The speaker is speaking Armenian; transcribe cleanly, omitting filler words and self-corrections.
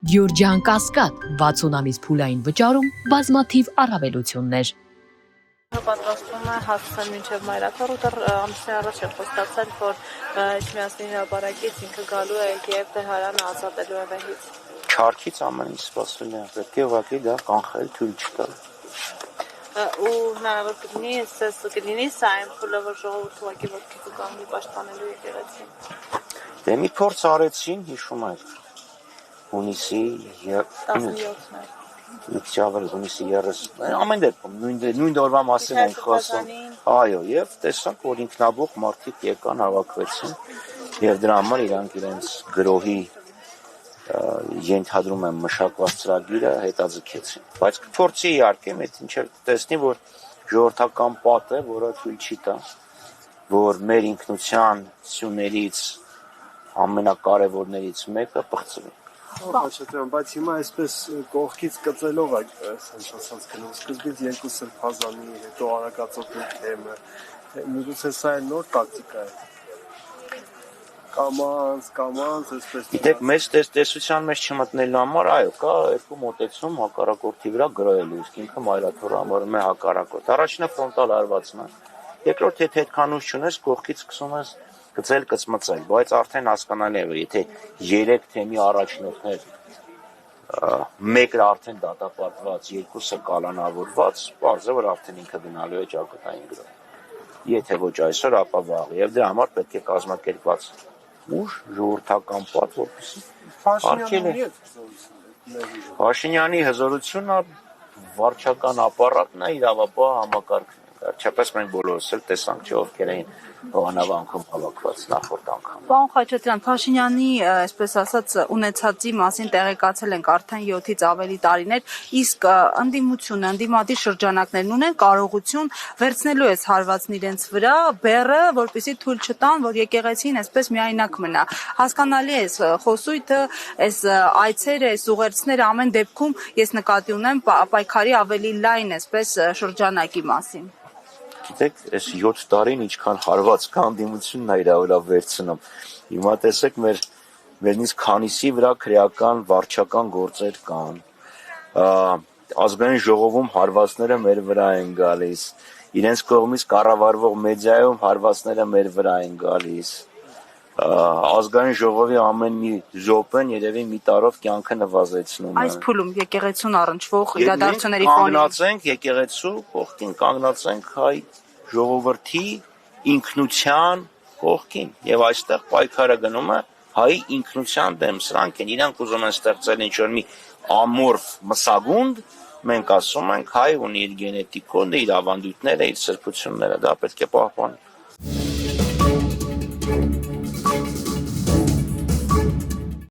Գյուրջան Կասկադ 60 ամիս փուլային վճարում բազմաթիվ առավելություններ։ Պատրաստվում է հասցնել մինչև մայրաքաղ ու դեռ ամիսներ առաջ է խոստացել, որ Էջմիածնի հրապարակից ինքը գալու է եւ Թեհրանը ազատելու է վեհից։ Չարքից ամեն ինչ սպասել է, պետք է ուղղակի դա կանխել, թույլ չտալ։ Ու հնարավոր կլինի սա այն փուլը, որ ժողովուրդը ուղղակի ոտքից կանգնի պաշտպանելու եկեղեցին։ Դե մի փորձ արեցին, հիշում եք, հունիսի 17-ն է։ հունիսի 30, ամեն դեպքում նույն օրվա մասին ենք խոսում։ Այո, եւ տեսանք, որ ինքնաբուխ մարդիկ եկան, հավաքվեցին եւ դրա համար իրանք իրենց գրոհի ենթադրում եմ մշակված ծրագիրը հետաձգեցին։ Բայց կփորձի իհարկե մեծ ինչեր տեսնի, որ ժողովրդական պատը, որը թույլ չի տա, որ մեր ինքնության սյուներից ամենակարևորներից մեկը պղծվի։ Բայց հիմա այսպես կողքից կծելով է սանչացած գնում, սկզբից երկու սրբազանի, հետո արագածոտնի թեմը, միգուցե սա է նոր տակտիկա է։ Կամանց, այսպես։ Գիտեք, մեծ տեսության մեջ չմտնելու համար, այո, կա երկու մոտեցում հակառակորդի վրա գրոհելու, իսկ ինքը մայրաթոռը համարում է հակառակորդ։ Առաջինը ֆրոնտալ հարվածն է, երկրորդ եթե հետքանուց չունես, կողքից սկսում ես գծել, կծմծել, բայց արդեն հասկանալի է, որ եթե 3 թեմի առաջնորդներ մեկը արդեն դատապարտված, երկուսը կալանավորված, պարզ է, որ արդեն ինքը գնալու է ճակատային գրոհ։ Եթե ոչ այսօր, ապա վաղ, եւ դրա համար պետք է կազմակերպված ուժ, ժողովրդական պատ, որպեսզի Փաշինյանի հզորությունը վարչական ապարատն է, իրավապահ համակարգն է։ Վերջապես մենք բոլորս էլ տեսանք, չէ՞, ովքեր էին Հովանավանքում հավաքված նախորդ անգամ։ Պարոն Խաչատրյան, Փաշինյանի, այսպես ասած, ունեցածի մասին տեղեկացել ենք արդեն 7-ից ավելի տարիներ, իսկ ընդդիմությունը, ընդդիմադիր շրջանակներն ունեն կարողություն վերցնելու այս հարվածն իրենց վրա, բեռը, որպեսզի թույլ չտան, որ եկեղեցին այսպես միայնակ մնա։ Հասկանալի է այս խոսույթը, այս այցերը, այս ուղերձները ամեն դեպքում ես նկատի ունեմ պայքարի ավելի լայն այսպես շրջանակի մասին։ Գիտեք, այս 7 տարին ինչքան հարված կա ընդդիմությունն է իր վրա վերցնում։ Հիմա տեսեք մերնից քանիսի վրա քրեական վարչական գործեր կան։ Ազգային ժողովում հարվածները մեր վրա են գալիս։ Իրենց կողմից կառավարվող մեդիայում հարվածները մեր վրա են գալիս։ Ազգային ժողովի ամեն մի րոպեն երևի մի տարով կյանքը նվազեցնում է։ Այս փուլում եկեղեցուն առնչվող իրադարձությունների ֆոնին կանգնացենք եկեղեցու կողքին, կանգնացենք հայ ժողովրդի ինքնության կողքին եւ այստեղ պայքարը գնում է հայ ինքնության դեմ։ Սրանք են իրանք ուզում են ստեղծել ինչ-որ մի ամորֆ մսագունդ, մենք ասում ենք հայ ունի իր գենետիկ կոդը, իր ավանդույթները, իր սրբությունները, դա պետք է պահպանել։